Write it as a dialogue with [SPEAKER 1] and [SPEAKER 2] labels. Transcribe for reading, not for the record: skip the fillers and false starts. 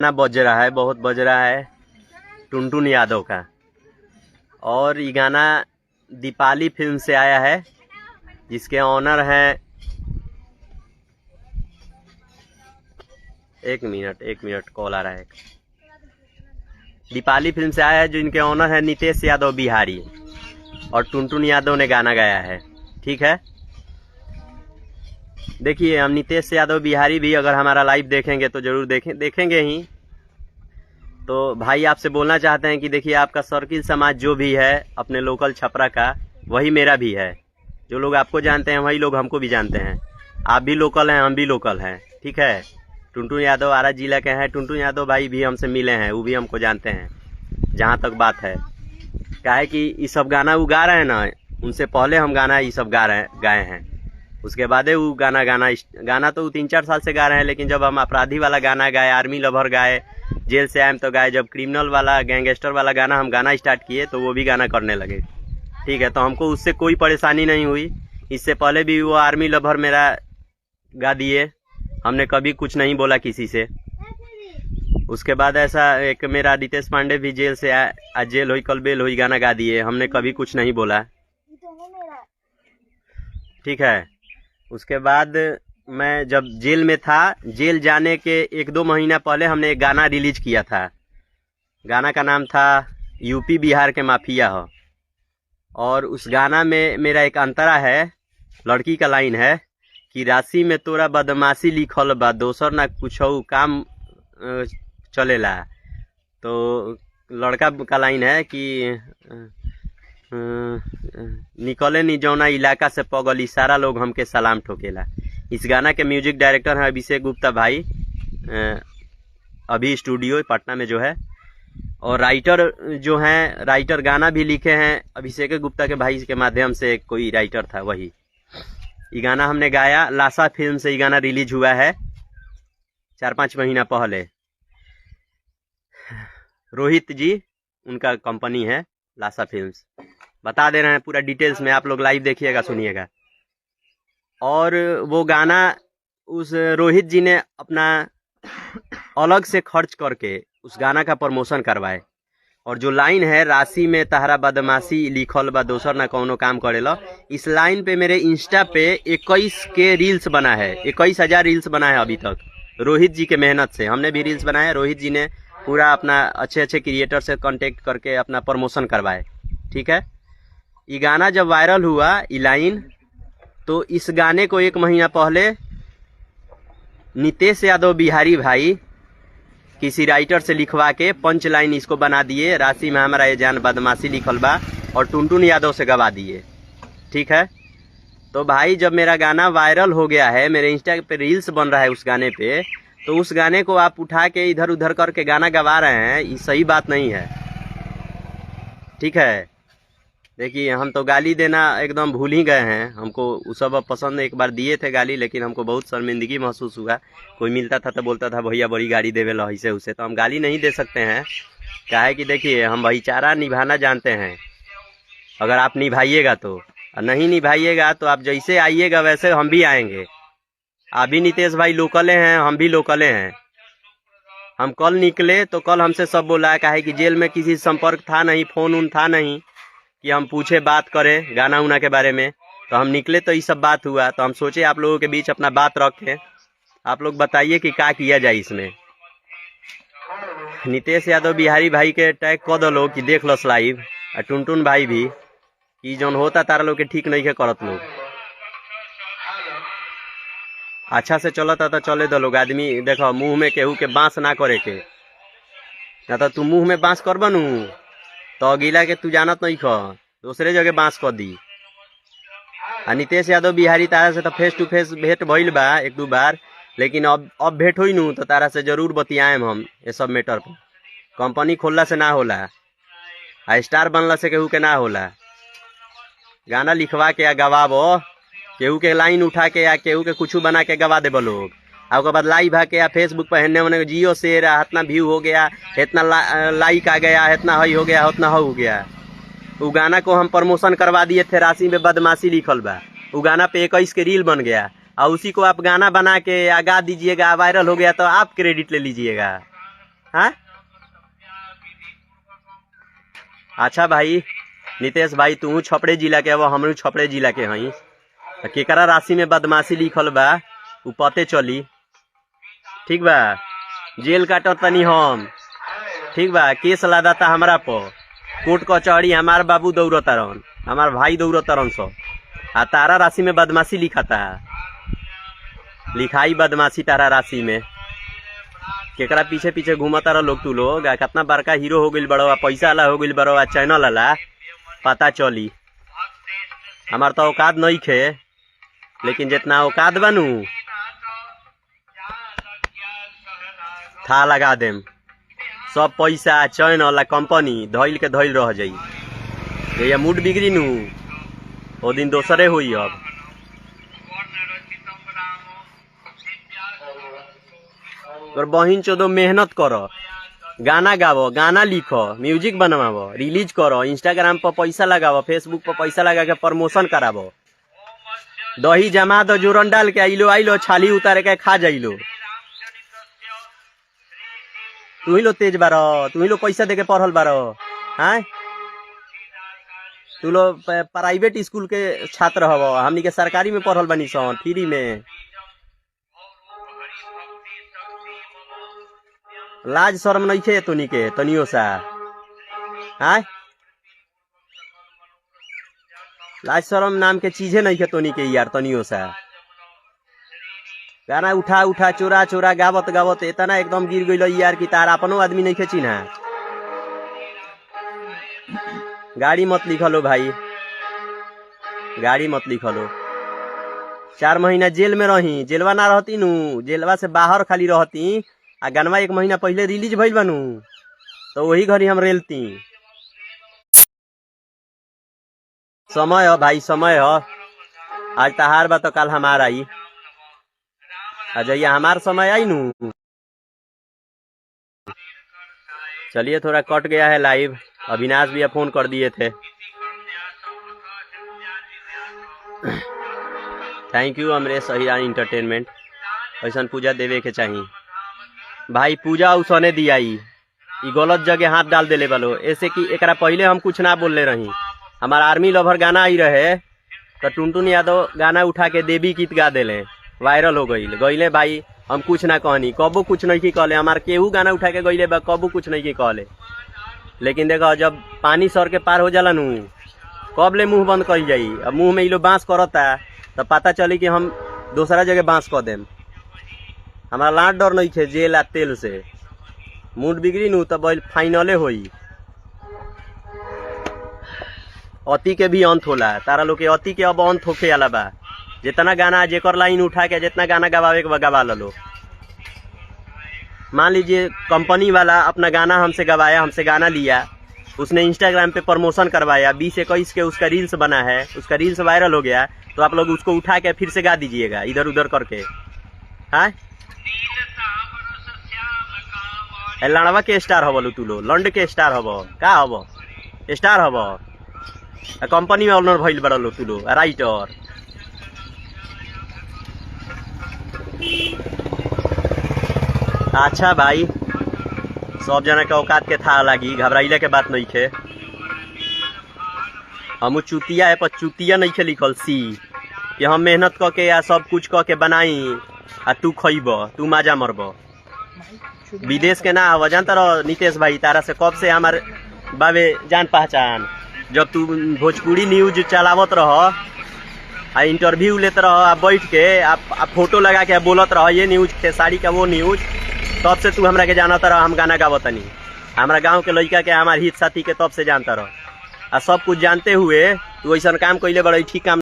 [SPEAKER 1] गाना बज रहा है, बहुत बज रहा है, टुनटुन यादव का। और ये गाना दीपाली फिल्म से आया है, जिसके ऑनर हैं, एक मिनट कॉल आ रहा है। दीपाली फिल्म से आया है, जो इनके ऑनर है नितेश यादव बिहारी, और टुनटुन यादव ने गाना गाया है। ठीक है, देखिए, हम नितेश यादव बिहारी भी अगर हमारा लाइव देखेंगे तो जरूर देखेंगे ही। तो भाई आपसे बोलना चाहते हैं कि देखिए, आपका सर्किल समाज जो भी है अपने लोकल छपरा का, वही मेरा भी है। जो लोग आपको जानते हैं वही लोग हमको भी जानते हैं। आप भी लोकल हैं, हम भी लोकल हैं। ठीक है, टुनटुन यादव आरा जिला के हैं। टुनटुन यादव भाई भी हमसे मिले हैं, वो भी हमको जानते हैं। जहाँ तक बात है, क्या है कि ये सब गाना वो गा रहे हैं ना, उनसे पहले हम गाना ये सब गाए हैं। उसके बाद वो गाना तो 3-4 साल से गा रहे हैं। लेकिन जब हम अपराधी वाला गाना गाए, आर्मी लवर गाए, जेल से आए तो गाए, जब क्रिमिनल वाला गैंगस्टर वाला गाना हम गाना स्टार्ट किए तो वो भी गाना करने लगे। ठीक है, तो हमको उससे कोई परेशानी नहीं हुई। इससे पहले भी वो आर्मी लवर मेरा गा दिए, हमने कभी कुछ नहीं बोला किसी से। उसके बाद ऐसा एक मेरा रितेश पांडे भी जेल से आया, जेल हुई कल बेल हुई गाना गा दिए, हमने कभी कुछ नहीं बोला। ठीक है, उसके बाद मैं जब जेल में था, जेल जाने के 1-2 महीना पहले हमने एक गाना रिलीज किया था। गाना का नाम था यूपी बिहार के माफिया हो। और उस गाना में मेरा एक अंतरा है, लड़की का लाइन है कि राशि में तोरा बदमाशी लिखल बा, दोसर ना कुछ काम चलेला। तो लड़का का लाइन है कि निकले नी जौना इलाका से पगली, सारा लोग हमके सलाम ठोकेला। इस गाना के म्यूजिक डायरेक्टर हैं अभिषेक गुप्ता भाई, अभी स्टूडियो पटना में जो है। और राइटर जो हैं, राइटर गाना भी लिखे हैं अभिषेक गुप्ता के भाई के माध्यम से, कोई राइटर था वही। ये गाना हमने गाया, लासा फिल्म से ये गाना रिलीज हुआ है 4-5 महीना पहले। रोहित जी उनका कंपनी है लासा फिल्म्स। बता दे रहे हैं पूरा डिटेल्स में, आप लोग लाइव देखिएगा, सुनिएगा। और वो गाना उस रोहित जी ने अपना अलग से खर्च करके उस गाना का प्रमोशन करवाए। और जो लाइन है, राशि में तहरा बदमाशी लिखल बा, दोसर ना कौनो काम करेला, इस लाइन पे मेरे इंस्टा पे 21 के रील्स बना है, 21,000 रील्स बना है अभी तक। रोहित जी के मेहनत से हमने भी रील्स बनाए, रोहित जी ने पूरा अपना अच्छे क्रिएटर से कांटेक्ट करके अपना प्रमोशन करवाए। ठीक है, ये गाना जब वायरल हुआ, ये लाइन, तो इस गाने को 1 महीना पहले नितेश यादव बिहारी भाई किसी राइटर से लिखवा के पंच लाइन इसको बना दिए, राशि में हमारा ये जान बदमाशी लिखल बा, और टुनटुन यादव से गवा दिए। ठीक है, तो भाई जब मेरा गाना वायरल हो गया है, मेरे इंस्टा पे रील्स बन रहा है उस गाने पे, तो उस गाने को आप उठा के इधर उधर करके गाना गवा रहे हैं, ये सही बात नहीं है। ठीक है, देखिए, हम तो गाली देना एकदम भूल ही गए हैं। हमको वो सब पसंद, एक बार दिए थे गाली, लेकिन हमको बहुत शर्मिंदगी महसूस हुआ। कोई मिलता था तो बोलता था भैया बड़ी गाली देवे लो ऐसे उसे, तो हम गाली नहीं दे सकते हैं। क्या है कि देखिए, हम भाईचारा निभाना जानते हैं। अगर आप निभाइएगा तो, और नहीं निभाइएगा तो आप जैसे आइएगा वैसे हम भी आएंगे। आप भी नितेश भाई लोकले हैं, हम भी लोकले हैं। हम कल निकले तो कल हमसे सब बोला, क्या है कि जेल में किसी संपर्क था नहीं, फोन उन था नहीं कि हम पूछे बात करें गाना उना के बारे में। तो हम निकले तो ये सब बात हुआ, तो हम सोचे आप लोगों के बीच अपना बात रखें। आप लोग बताइए कि क्या किया जाए इसमें। नितेश यादव बिहारी भाई के टैग कर दो लोग कि देख लो लाइव, और टुनटुन भाई भी कि जौन होता तारा लोग के ठीक नहीं के करत लोग। अच्छा से चलता तो चले दो लोग। आदमी देखो, मुंह में केहू के बांस ना करे के, ना तो तू मुंह में बांस कर बनू तो अगीला के तू जानत नहीं खो, दूसरे जगह बांस कर दी। नितेश यादव बिहारी तारा से तो फेस टू फेस भेंट भइल बा 1-2 बार, लेकिन अब भेंट हुई नू तो तारा से जरूर बतियाएम हम ये सब मैटर पर। कंपनी खोलला से ना होला, स्टार बनला से केहू के ना होला। गाना लिखवा के या गवाबो, केहू के लाइन उठा के या केहू के कुछ बना के गवा देबो लोग। और उसके बाद लाइव आके या फेसबुक पर हेने होने जियो शेयर, इतना व्यू हो गया, इतना लाइक आ गया, इतना हई हो गया, उतना हो गया। वो गाना को हम प्रमोशन करवा दिए थे, राशि में बदमाशी लिखल बा, वो गाना पे 21 के रील बन गया, और उसी को आप गाना बना के या गा दीजिएगा, वायरल हो गया तो आप क्रेडिट ले लीजिएगा। हाँ अच्छा भाई नितेश भाई, तू छपड़े जिला के, अब हम छपड़े जिला के हई, केकरा राशि में बदमाशी लिखल बा उ पते चली। ठीक बा, जेल काट तनी हम, ठीक बा, केस लादा था हमरा पर, कोर्ट कचहरी हमार बाबू दौड़ता रहन, हमार भाई दौड़ता रहन सब, आ तारा राशि में बदमाशी लिखाता, लिखाई बदमाशी तारा राशि में। केकरा पीछे पीछे घूमता रह लोग, तू लोग कितना बड़का हीरो हो गइल बड़ो, पैसा वाला हो गइल बड़ो, चैनल वाला, पता चली। हमार तो औकात नहीं खे, लेकिन जितना औकात बनू था लगा देम, सब पैसा चैनल वाला कंपनी धइल के धइल रह जाई। ये मूड बिगड़ी नू ओ दिन दोसरे हुई। अब और बहिन चोदो मेहनत करो, गाना गावो, गाना लिखो, म्यूजिक बनवाओ, रिलीज करो, इंस्टाग्राम पर पैसा लगावो, फेसबुक पर पैसा लगा के प्रमोशन करावो, दही जमा दो जोरन डाल के आइलो छाली उतार के खा जाइलो। तू ही लो तेज बारो, तू ही लो पैसा दे के पढ़ल बारो, हाँ तू लो प्राइवेट स्कूल के छात्र हवो, हमनी के सरकारी में पढ़ल बनी सन फ्री में। लाज शर्म नहीं खे तोनी के तनियो सा, हाँ लाज शर्म नाम के चीजें नहीं खे तोनी के यार तनियो सा। गाना उठा उठा चोरा चोरा गावत गावत इतना एकदम गिर गइल यार कि तार अपनो आदमी नहीं खे चिन्हा। गाड़ी मत लिखलो भाई, गाड़ी मत लिखलो। 4 महीना जेल में रही, जेलवा ना रहती नू, जेलवा से बाहर खाली रहती, आ गानवा 1 महीना पहले रिलीज भइल बनू तो वही घड़ी हम रेलती। समय हो भाई, समय हो, आज तहार बा तो कल हमार आई, अजय हमार समय आई नू। चलिए थोड़ा कट गया है लाइव, अविनाश भैया फोन कर दिए थे। Thank you Amresh Ahiran entertainment, ऐसा पूजा देवे के चाहिए भाई। पूजा उसने दिया ई गलत जगह हाथ डाल देले बालो, ऐसे कि एकरा पहले हम कुछ ना बोलले रही। हमारा आर्मी लवर गाना आई रहे तो टुनटुन यादव गाना उठा के देवी गीत गा देले, वायरल हो गईले भाई। हम कुछ ना कहनी, कबो कुछ नहीं की कहले, हमार केहू गाना उठा के गईले बा, कबो कुछ नहीं की कहले। लेकिन देखो जब पानी सर के पार हो जाला नू, कब ले मुंह बंद कर जाई। अब मुंह में इलो बांस करता तो पता चली कि हम दूसरा जगह बांस कर देम। हमारा लाड डर नहीं थे जेल आ तेल से, मूड बिगड़ी नू तो बैल फाइनले होई। अति के भी अंत होला, तारा लोग के अति के अब अंत होखे वाला बा। जितना गाना जेकर लाइन उठा के जितना गाना गवावे के गवा लो। मान लीजिए कंपनी वाला अपना गाना हमसे गवाया, हमसे गाना लिया, उसने इंस्टाग्राम पे प्रमोशन करवाया, 20-21 के उसका रील्स बना है, उसका रील्स वायरल हो गया, तो आप लोग उसको उठा के फिर से गा दीजिएगा इधर उधर करके। हाँ लड़वा के स्टार हबो, तू लो लंड के स्टार हबो, का हबो स्टार हबो, कंपनी में ऑनर भइल बड़ा लो, तू लो राइटर। अच्छा भाई, सब जना के औकात के था लगी, घबराइले के बात नहीं खे। हम चुतिया है पर चुतिया नहीं खे लिखल सी, कि हम मेहनत क के या सब कुछ क के बनाई आ तू खइब, तू मजा मरब। विदेश के ना हवा, जानता रहो नितेश भाई, तारा से कब से हमार बाबे जान पहचान। जब तू भोजपुरी न्यूज चलावत रह आ इंटरव्यू लेते रह, आ बैठ के आ फोटो लगा के बोलत रह, ये न्यूज खेसारी का वो न्यूज, तब से तू हमरा के जानता रह। हम गाना गावतनी, हमारा गांव के लड़का के, हमार हित साथी के तब से जानता रह। आ सब कुछ जानते हुए तू ऐसा काम कैले बड़ा ठीक काम